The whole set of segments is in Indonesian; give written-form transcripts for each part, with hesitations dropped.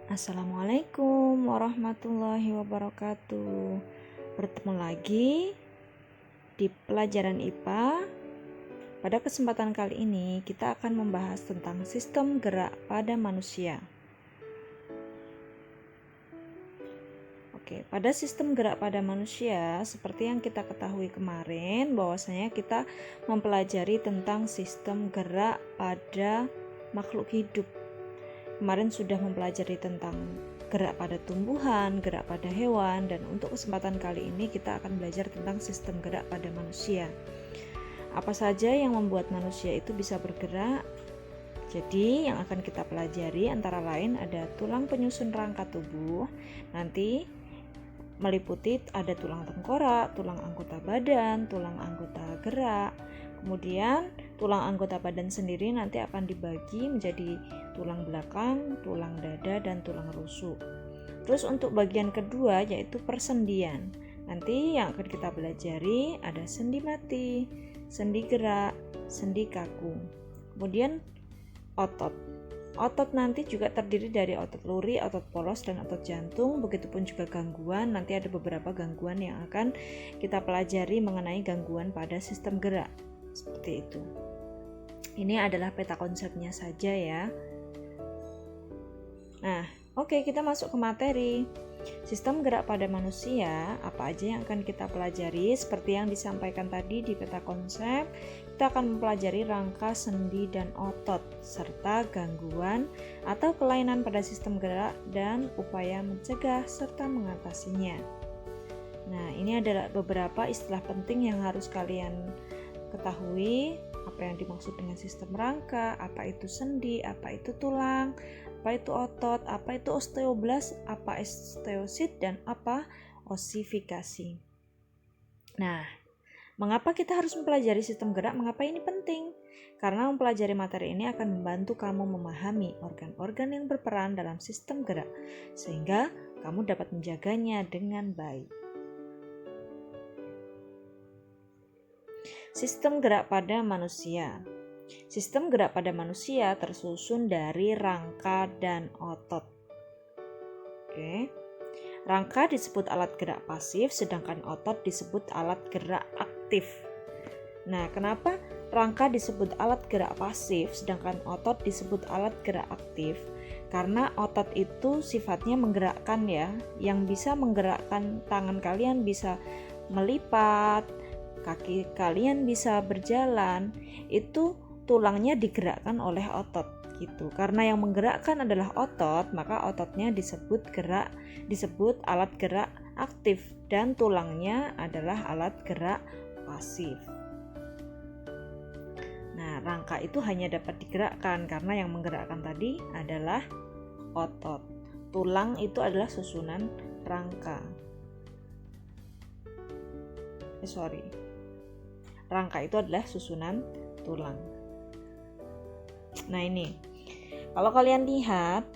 Assalamualaikum warahmatullahi wabarakatuh. Bertemu lagi di pelajaran IPA. Pada kesempatan kali ini kita akan membahas tentang sistem gerak pada manusia. Oke, pada sistem gerak pada manusia, seperti yang kita ketahui kemarin, bahwasanya kita mempelajari tentang sistem gerak pada makhluk hidup. Kemarin sudah mempelajari tentang gerak pada tumbuhan, gerak pada hewan, dan untuk kesempatan kali ini kita akan belajar tentang sistem gerak pada manusia. Apa saja yang membuat manusia itu bisa bergerak? Jadi yang akan kita pelajari antara lain ada tulang penyusun rangka tubuh, nanti meliputi ada tulang tengkorak, tulang anggota badan, tulang anggota gerak. Kemudian tulang anggota badan sendiri nanti akan dibagi menjadi tulang belakang, tulang dada, dan tulang rusuk. Terus untuk bagian kedua yaitu persendian. Nanti yang akan kita pelajari ada sendi mati, sendi gerak, sendi kaku. Kemudian otot. Otot nanti juga terdiri dari otot luri, otot polos, dan otot jantung. Begitupun juga gangguan. Nanti ada beberapa gangguan yang akan kita pelajari mengenai gangguan pada sistem gerak. Seperti itu. Ini adalah peta konsepnya saja ya. Nah, oke, kita masuk ke materi. Sistem gerak pada manusia, apa aja yang akan kita pelajari? Seperti yang disampaikan tadi di peta konsep, kita akan mempelajari rangka, sendi, dan otot, serta gangguan atau kelainan pada sistem gerak dan upaya mencegah serta mengatasinya. Nah, ini adalah beberapa istilah penting yang harus kalian ketahui. Apa yang dimaksud dengan sistem rangka, apa itu sendi, apa itu tulang, apa itu otot, apa itu osteoblast, apa osteosit, dan apa osifikasi. Nah, mengapa kita harus mempelajari sistem gerak? Mengapa ini penting? Karena mempelajari materi ini akan membantu kamu memahami organ-organ yang berperan dalam sistem gerak, sehingga kamu dapat menjaganya dengan baik. Sistem gerak pada manusia. Sistem gerak pada manusia tersusun dari rangka dan otot. Oke. Rangka disebut alat gerak pasif, sedangkan otot disebut alat gerak aktif. Nah, kenapa rangka disebut alat gerak pasif, sedangkan otot disebut alat gerak aktif? Karena otot itu sifatnya menggerakkan ya, yang bisa menggerakkan tangan kalian bisa melipat, kaki kalian bisa berjalan, itu tulangnya digerakkan oleh otot gitu. Karena yang menggerakkan adalah otot, maka ototnya disebut alat gerak aktif, dan tulangnya adalah alat gerak pasif. Nah, rangka itu hanya dapat digerakkan karena yang menggerakkan tadi adalah otot. Tulang itu adalah susunan rangka. Rangka itu adalah susunan tulang. Nah, ini kalau kalian lihat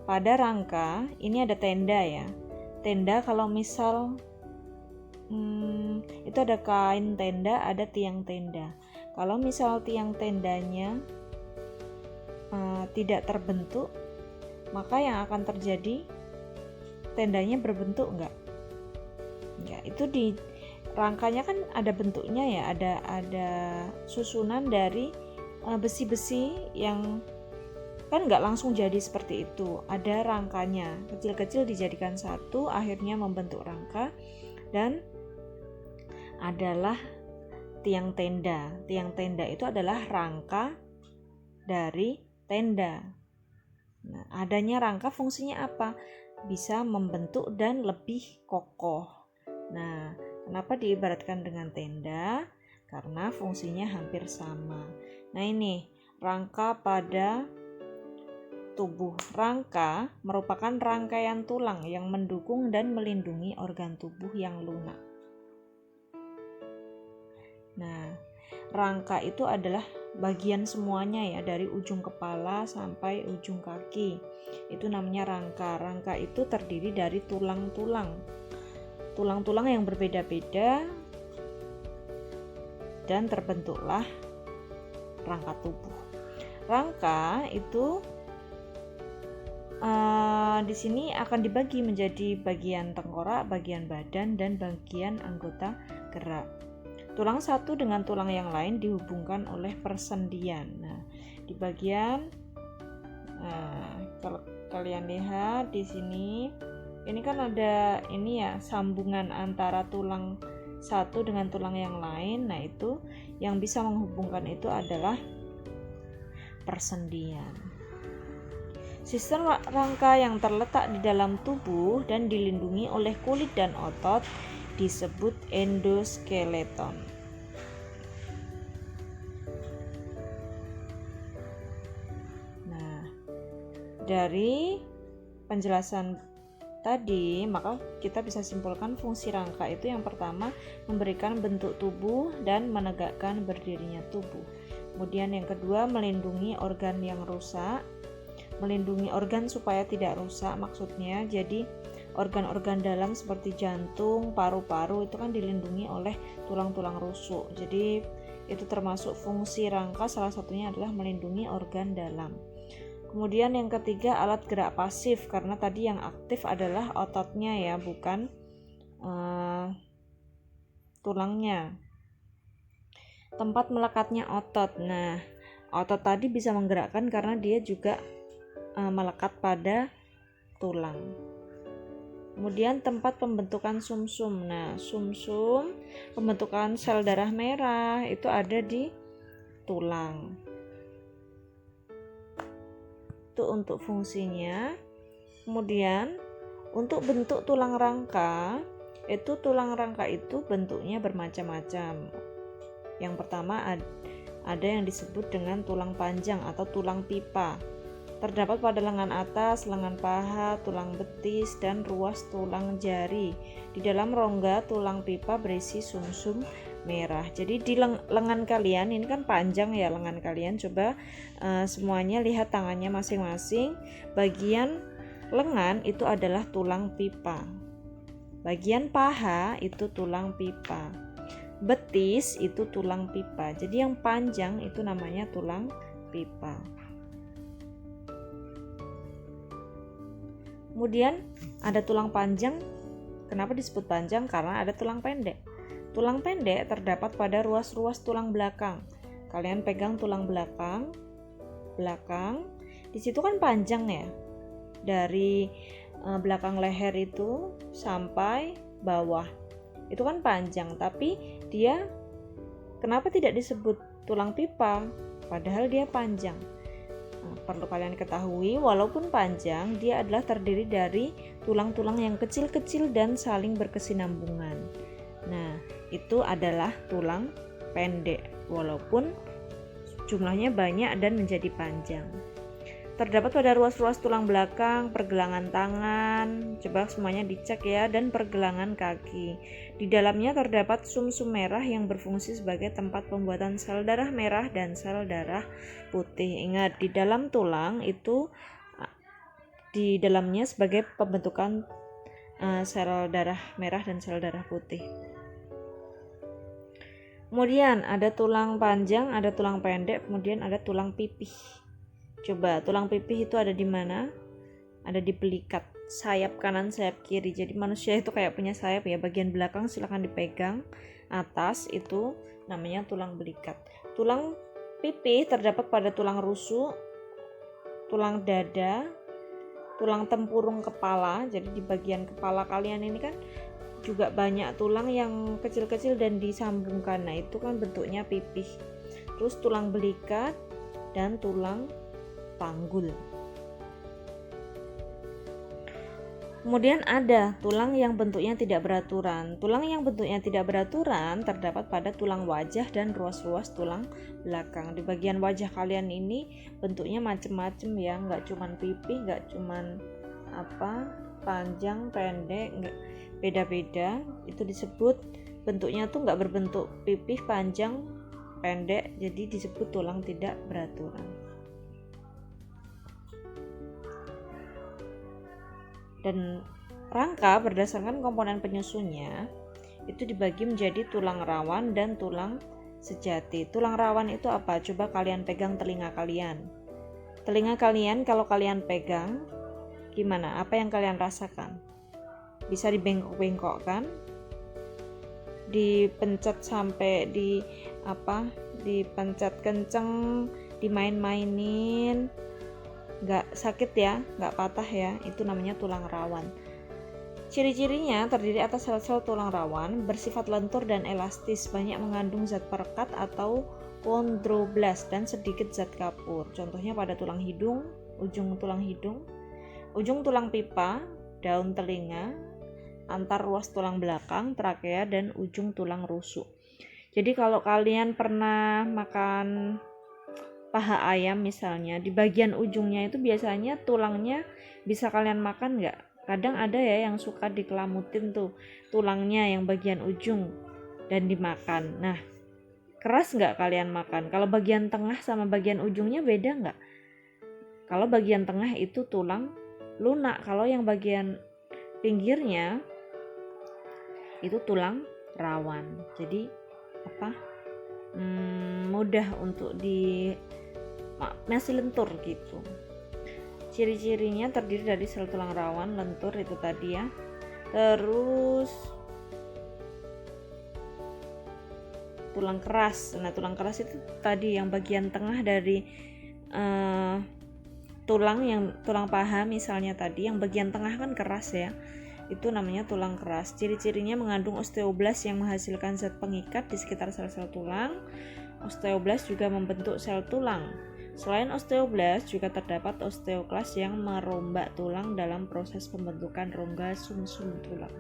pada rangka ini ada tenda ya. Tenda kalau misal itu ada kain tenda, ada tiang tenda. Kalau misal tiang tendanya tidak terbentuk, maka yang akan terjadi tendanya berbentuk enggak? Ya, itu di rangkanya kan ada bentuknya ya, ada susunan dari besi-besi yang kan nggak langsung jadi seperti itu. Ada rangkanya, kecil-kecil dijadikan satu, akhirnya membentuk rangka, dan adalah tiang tenda. Tiang tenda itu adalah rangka dari tenda. Nah, adanya rangka fungsinya apa? Bisa membentuk dan lebih kokoh. Nah, kenapa diibaratkan dengan tenda? Karena fungsinya hampir sama. Nah, ini rangka pada tubuh. Rangka merupakan rangkaian tulang yang mendukung dan melindungi organ tubuh yang lunak. Nah, rangka itu adalah bagian semuanya ya, dari ujung kepala sampai ujung kaki. Itu namanya rangka. Rangka itu terdiri dari tulang-tulang yang berbeda-beda, dan terbentuklah rangka tubuh. Rangka itu di sini akan dibagi menjadi bagian tengkorak, bagian badan, dan bagian anggota gerak. Tulang satu dengan tulang yang lain dihubungkan oleh persendian. Nah, di bagian kalau kalian lihat di sini, ini kan ada ini ya, sambungan antara tulang satu dengan tulang yang lain. Nah, itu yang bisa menghubungkan itu adalah persendian. Sistem rangka yang terletak di dalam tubuh dan dilindungi oleh kulit dan otot disebut endoskeleton. Nah, dari penjelasan tadi, maka kita bisa simpulkan fungsi rangka itu yang pertama memberikan bentuk tubuh dan menegakkan berdirinya tubuh. Kemudian yang kedua melindungi organ yang rusak, melindungi organ supaya tidak rusak, maksudnya jadi organ-organ dalam seperti jantung, paru-paru itu kan dilindungi oleh tulang-tulang rusuk. Jadi itu termasuk fungsi rangka, salah satunya adalah melindungi organ dalam. Kemudian yang ketiga alat gerak pasif, karena tadi yang aktif adalah ototnya ya, bukan tulangnya. Tempat melekatnya otot. Nah, otot tadi bisa menggerakkan karena dia juga melekat pada tulang. Kemudian tempat pembentukan sumsum. Nah, sumsum pembentukan sel darah merah itu ada di tulang. Itu untuk fungsinya. Kemudian untuk bentuk tulang rangka itu bentuknya bermacam-macam. Yang pertama ada yang disebut dengan tulang panjang atau tulang pipa. Terdapat pada lengan atas, lengan paha, tulang betis, dan ruas tulang jari. Di dalam rongga tulang pipa berisi sumsum merah. Jadi di lengan kalian ini kan panjang ya lengan kalian. Coba semuanya lihat tangannya masing-masing. Bagian lengan itu adalah tulang pipa. Bagian paha itu tulang pipa. Betis itu tulang pipa. Jadi yang panjang itu namanya tulang pipa. Kemudian ada tulang panjang. Kenapa disebut panjang? Karena ada tulang pendek. Tulang pendek terdapat pada ruas-ruas tulang belakang. Kalian pegang tulang belakang. Di situ kan panjang ya. Dari belakang leher itu sampai bawah. Itu kan panjang, tapi dia kenapa tidak disebut tulang pipa? Padahal dia panjang. Perlu kalian ketahui, walaupun panjang, dia adalah terdiri dari tulang-tulang yang kecil-kecil dan saling berkesinambungan. Nah, itu adalah tulang pendek, walaupun jumlahnya banyak dan menjadi panjang. Terdapat pada ruas-ruas tulang belakang, pergelangan tangan, coba semuanya dicek ya, dan pergelangan kaki. Di dalamnya terdapat sumsum merah yang berfungsi sebagai tempat pembuatan sel darah merah dan sel darah putih. Ingat, di dalam tulang itu di dalamnya sebagai pembentukan sel darah merah dan sel darah putih. Kemudian ada tulang panjang, ada tulang pendek, kemudian ada tulang pipih. Coba tulang pipih itu ada di mana? Ada di belikat, sayap kanan, sayap kiri. Jadi manusia itu kayak punya sayap ya. Bagian belakang silakan dipegang. Atas itu namanya tulang belikat. Tulang pipih terdapat pada tulang rusuk, tulang dada, tulang tempurung kepala. Jadi di bagian kepala kalian ini kan juga banyak tulang yang kecil-kecil dan disambungkan. Nah, itu kan bentuknya pipih. Terus tulang belikat dan tulang panggul. Kemudian ada tulang yang bentuknya tidak beraturan. Tulang yang bentuknya tidak beraturan terdapat pada tulang wajah dan ruas-ruas tulang belakang. Di bagian wajah kalian ini bentuknya macam-macam ya, nggak cuman pipih, nggak cuman panjang, pendek, nggak, beda-beda. Itu disebut bentuknya tuh nggak berbentuk pipih, panjang, pendek, jadi disebut tulang tidak beraturan. Dan rangka berdasarkan komponen penyusunnya itu dibagi menjadi tulang rawan dan tulang sejati. Tulang rawan itu apa? Coba kalian pegang telinga kalian. Telinga kalian kalau kalian pegang Gimana? Apa yang kalian rasakan? Bisa dibengkok-bengkokkan? Dipencet sampai dipencet kenceng, dimain-mainin, nggak sakit ya, nggak patah ya, itu namanya tulang rawan. Ciri-cirinya terdiri atas sel-sel tulang rawan, bersifat lentur dan elastis, banyak mengandung zat perekat atau kondroblast dan sedikit zat kapur. Contohnya pada tulang hidung, ujung tulang hidung, ujung tulang pipa, daun telinga, antar ruas tulang belakang, trakea, dan ujung tulang rusuk. Jadi kalau kalian pernah makan paha ayam misalnya, di bagian ujungnya itu biasanya tulangnya bisa kalian makan nggak? Kadang ada ya yang suka dikelamutin tuh tulangnya yang bagian ujung dan dimakan. Nah, keras nggak kalian makan? Kalau bagian tengah sama bagian ujungnya beda nggak? Kalau bagian tengah itu tulang lunak, kalau yang bagian pinggirnya itu tulang rawan. Jadi mudah untuk masih lentur gitu. Ciri-cirinya terdiri dari sel tulang rawan, lentur itu tadi ya. Terus tulang keras. Nah, tulang keras itu tadi yang bagian tengah dari tulang paha misalnya tadi, yang bagian tengah kan keras ya. Itu namanya tulang keras. Ciri-cirinya mengandung osteoblast yang menghasilkan zat pengikat di sekitar sel-sel tulang. Osteoblast juga membentuk sel tulang. Selain osteoblast, juga terdapat osteoklas yang merombak tulang dalam proses pembentukan rongga sumsum tulang.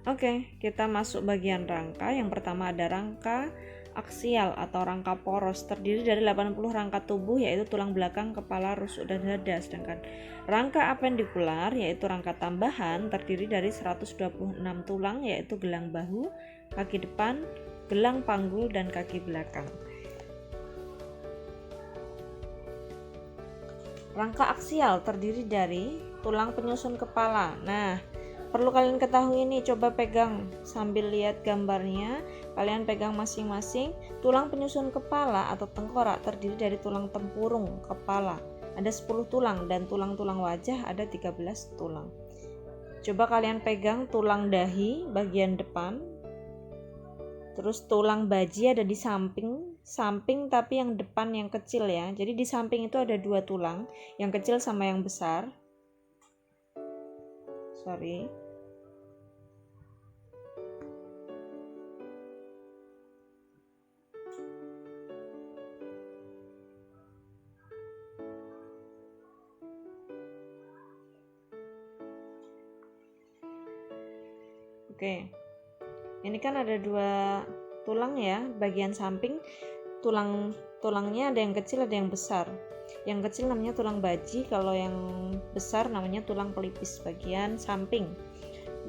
Oke, kita masuk bagian rangka. Yang pertama ada rangka aksial atau rangka poros, terdiri dari 80 rangka tubuh, yaitu tulang belakang, kepala, rusuk, dan dada. Sedangkan rangka apendikular, yaitu rangka tambahan, terdiri dari 126 tulang, yaitu gelang bahu, kaki depan, gelang panggul, dan kaki belakang. Rangka aksial terdiri dari tulang penyusun kepala. Nah, perlu kalian ketahui ini, coba pegang sambil lihat gambarnya, kalian pegang masing-masing. Tulang penyusun kepala atau tengkorak terdiri dari tulang tempurung kepala, ada 10 tulang, dan tulang-tulang wajah ada 13 tulang. Coba kalian pegang tulang dahi bagian depan, terus tulang baji ada di samping tapi yang depan yang kecil ya. Jadi di samping itu ada 2 tulang, yang kecil sama yang besar. Oke. Ini kan ada 2 tulang ya, bagian samping tulangnya ada yang kecil ada yang besar. Yang kecil namanya tulang baji, kalau yang besar namanya tulang pelipis bagian samping.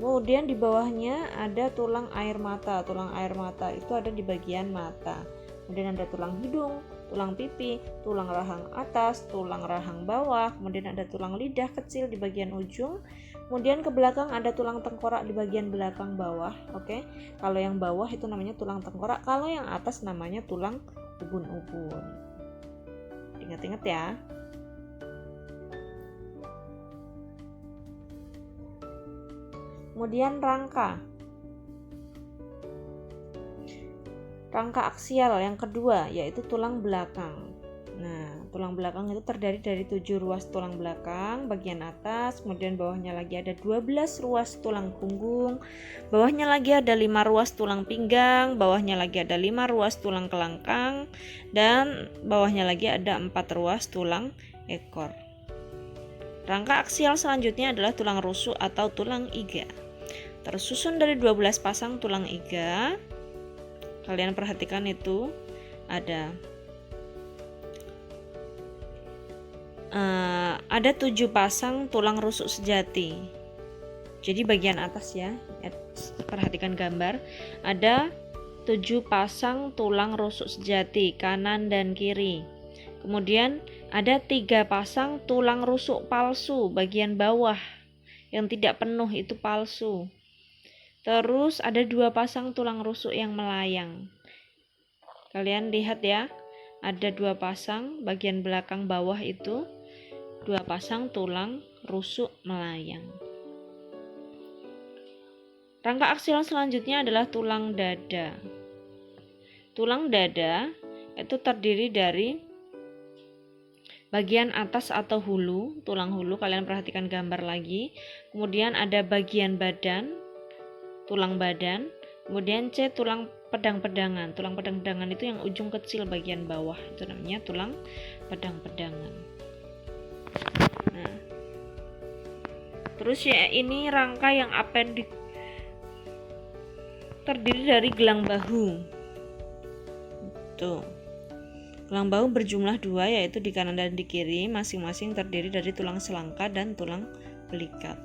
Kemudian di bawahnya ada tulang air mata. Tulang air mata itu ada di bagian mata. Kemudian ada tulang hidung, tulang pipi, tulang rahang atas, tulang rahang bawah, kemudian ada tulang lidah kecil di bagian ujung. Kemudian ke belakang ada tulang tengkorak di bagian belakang bawah. Oke. Kalau yang bawah itu namanya tulang tengkorak, kalau yang atas namanya tulang ubun-ubun. Ingat-ingat ya. Kemudian rangka aksial yang kedua yaitu tulang belakang. Nah, tulang belakang itu terdiri dari 7 ruas tulang belakang bagian atas, kemudian bawahnya lagi ada 12 ruas tulang punggung, bawahnya lagi ada 5 ruas tulang pinggang, bawahnya lagi ada 5 ruas tulang kelangkang, dan bawahnya lagi ada 4 ruas tulang ekor. Rangka aksial selanjutnya adalah tulang rusuk atau tulang iga. Tersusun dari 12 pasang tulang iga. Kalian perhatikan itu ada 7 pasang tulang rusuk sejati. Jadi bagian atas ya, perhatikan gambar, ada 7 pasang tulang rusuk sejati kanan dan kiri. Kemudian ada 3 pasang tulang rusuk palsu bagian bawah yang tidak penuh, itu palsu. Terus ada 2 pasang tulang rusuk yang melayang. Kalian lihat ya, ada 2 pasang, bagian belakang bawah itu 2 pasang tulang rusuk melayang. Rangka aksil selanjutnya adalah tulang dada. Tulang dada itu terdiri dari bagian atas atau hulu, tulang hulu, kalian perhatikan gambar lagi. Kemudian ada bagian badan, tulang badan. Kemudian C, tulang pedang-pedangan. Tulang pedang-pedangan itu yang ujung kecil bagian bawah, itu namanya tulang pedang-pedangan. Nah, terus ya ini rangka yang apendik terdiri dari gelang bahu. Tuh. Gelang bahu berjumlah 2, yaitu di kanan dan di kiri, masing-masing terdiri dari tulang selangka dan tulang belikat.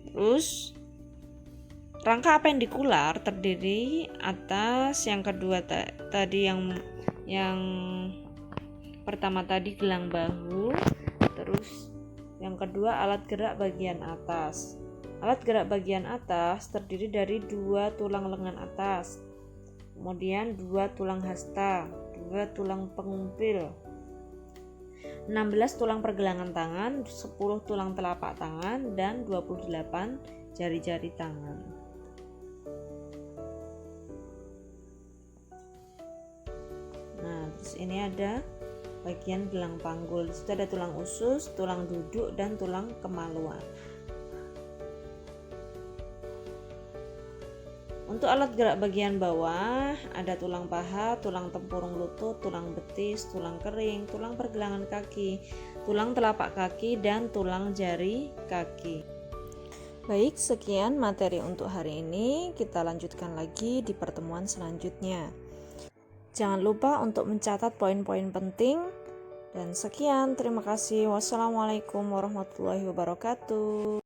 Terus rangka apendikular terdiri atas yang kedua tadi yang pertama tadi gelang bahu, terus yang kedua alat gerak bagian atas. Alat gerak bagian atas terdiri dari 2 tulang lengan atas, kemudian 2 tulang hasta, 2 tulang pengumpil, 16 tulang pergelangan tangan, 10 tulang telapak tangan, dan 28 jari-jari tangan. Nah, terus ini ada bagian gelang panggul. Di situ ada tulang usus, tulang duduk, dan tulang kemaluan. Untuk alat gerak bagian bawah ada tulang paha, tulang tempurung lutut, tulang betis, tulang kering, tulang pergelangan kaki, tulang telapak kaki, dan tulang jari kaki. Baik, sekian materi untuk hari ini. Kita lanjutkan lagi di pertemuan selanjutnya. Jangan lupa untuk mencatat poin-poin penting. Dan sekian, terima kasih. Wassalamualaikum warahmatullahi wabarakatuh.